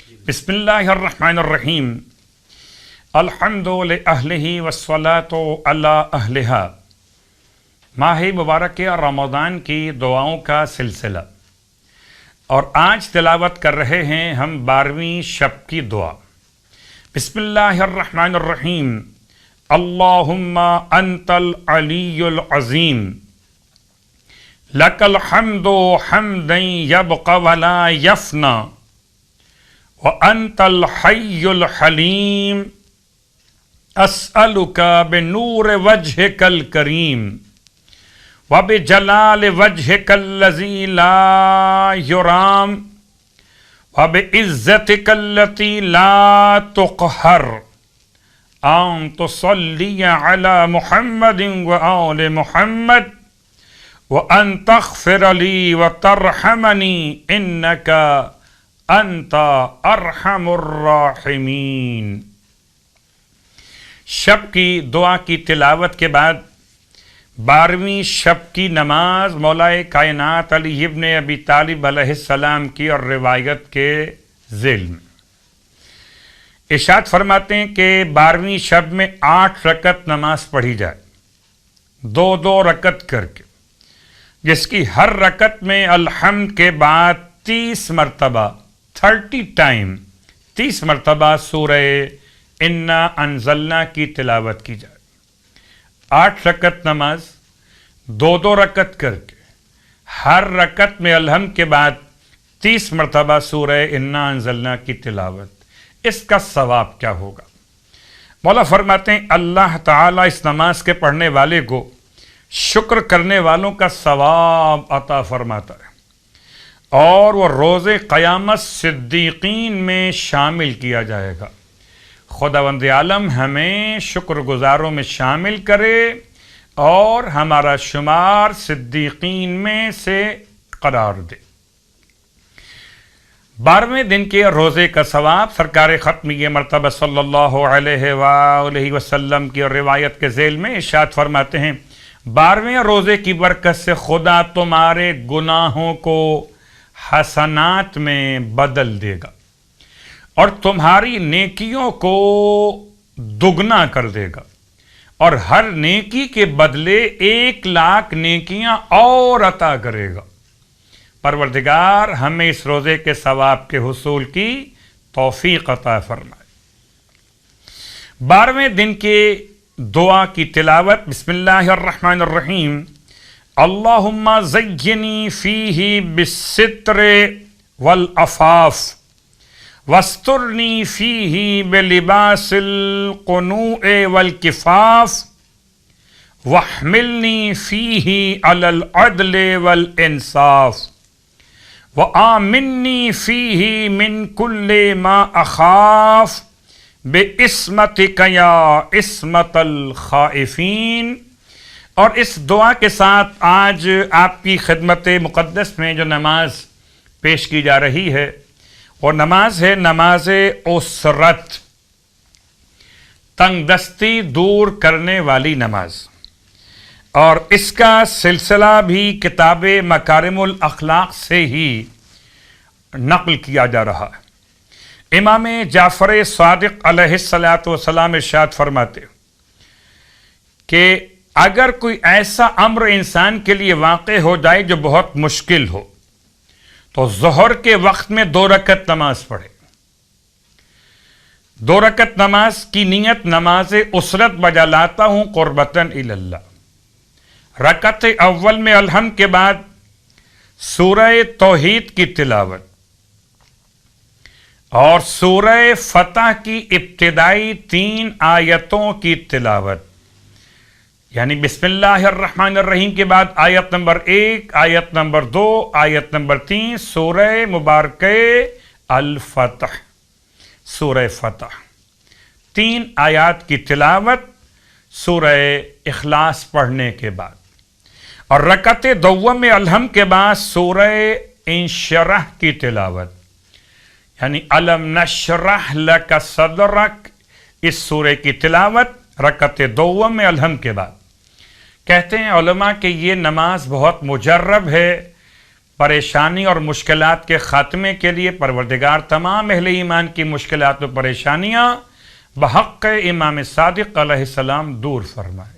بسم اللہ الرحمن الرحیم الحمد لأہلہ والصلاۃ علی اہلہا۔ ماہ مبارک رمضان کی دعاؤں کا سلسلہ، اور آج تلاوت کر رہے ہیں ہم 12ویں شب کی دعا۔ بسم اللہ الرحمن الرحیم اللہم انت العلی العظیم لک الحمد حمدا یبقى ولا یفنی وَأَنْتَ الْحَيُّ الْحَلِيمُ أَسْأَلُكَ بِنُورِ وَجْهِكَ الْكَرِيمِ وَبِجَلَالِ وَجْهِكَ الَّذِي لَا يُرَامُ وَبِعِزَّتِكَ الَّتِي لَا تُقْهَرُ أَن تُصَلِّيَ عَلَى مُحَمَّدٍ وَآلِ مُحَمَّدٍ وَأَن تَغْفِرَ لِي وَتَرْحَمَنِي إِنَّكَ انت ارحم الراحمین۔ شب کی دعا کی تلاوت کے بعد 12ویں شب کی نماز مولائے کائنات علی ابن ابی طالب علیہ السلام کی اور روایت کے ذیل میں ارشاد فرماتے ہیں کہ 12ویں شب میں 8 رکعت نماز پڑھی جائے، 2 رکعت کر کے، جس کی ہر رکعت میں الحمد کے بعد 30 مرتبہ 30 مرتبہ سورہ انا انزلنا کی تلاوت کی جائے۔ 8 رکعت نماز 2 رکعت کر کے، ہر رکعت میں الحمد کے بعد 30 مرتبہ سورہ انا انزلنا کی تلاوت۔ اس کا ثواب کیا ہوگا؟ مولا فرماتے ہیں اللہ تعالیٰ اس نماز کے پڑھنے والے کو شکر کرنے والوں کا ثواب عطا فرماتا ہے، اور وہ روز قیامت صدیقین میں شامل کیا جائے گا۔ خداوند عالم ہمیں شکر گزاروں میں شامل کرے اور ہمارا شمار صدیقین میں سے قرار دے۔ 12ویں دن کے روزے کا ثواب سرکار ختمیہ مرتبہ صلی اللہ علیہ وآلہ وسلم کی اور روایت کے ذیل میں ارشاد فرماتے ہیں 12ویں روزے کی برکت سے خدا تمہارے گناہوں کو حسنات میں بدل دے گا اور تمہاری نیکیوں کو دگنا کر دے گا، اور ہر نیکی کے بدلے 1,00,000 نیکیاں اور عطا کرے گا۔ پروردگار ہمیں اس روزے کے ثواب کے حصول کی توفیق عطا فرمائے۔ 12ویں دن کے دعا کی تلاوت۔ بسم اللہ الرحمن الرحیم اللہم زینی فیہ بالستر والعفاف واسترنی فیہ بلباس القنوع والکفاف واحملنی فیہ علی العدل والانصاف وآمنی فیہ من کل ما اخاف بعصمتک یا عصمت الخائفین۔ اور اس دعا کے ساتھ آج آپ کی خدمت مقدس میں جو نماز پیش کی جا رہی ہے وہ نماز ہے نماز اسرت، تنگ دستی دور کرنے والی نماز، اور اس کا سلسلہ بھی کتاب مکارم الاخلاق سے ہی نقل کیا جا رہا ہے۔ امام جعفر صادق علیہ السلام ارشاد فرماتے کہ اگر کوئی ایسا امر انسان کے لیے واقع ہو جائے جو بہت مشکل ہو تو ظہر کے وقت میں 2 رکعت نماز پڑھے۔ 2 رکعت نماز کی نیت نماز اسرت بجا لاتا ہوں قربتاً الی اللہ۔ رکعت اول میں الحمد کے بعد سورہ توحید کی تلاوت اور سورہ فتح کی ابتدائی 3 آیتوں کی تلاوت، یعنی بسم اللہ الرحمن الرحیم کے بعد آیت نمبر 1، آیت نمبر 2، آیت نمبر 3 سورہ مبارکہ الفتح، سورہ فتح، 3 آیات کی تلاوت سورہ اخلاص پڑھنے کے بعد، اور رکعت دوم میں الحمد کے بعد سورہ انشرح کی تلاوت، یعنی الم نشرح لک صدرک، اس سورہ کی تلاوت رکعت دوم میں الحمد کے بعد۔ کہتے ہیں علماء کہ یہ نماز بہت مجرب ہے، پریشانی اور مشکلات کے خاتمے کے لیے پروردگار تمام اہل ایمان کی مشکلات و پریشانیاں بحق امام صادق علیہ السلام دور فرمائے۔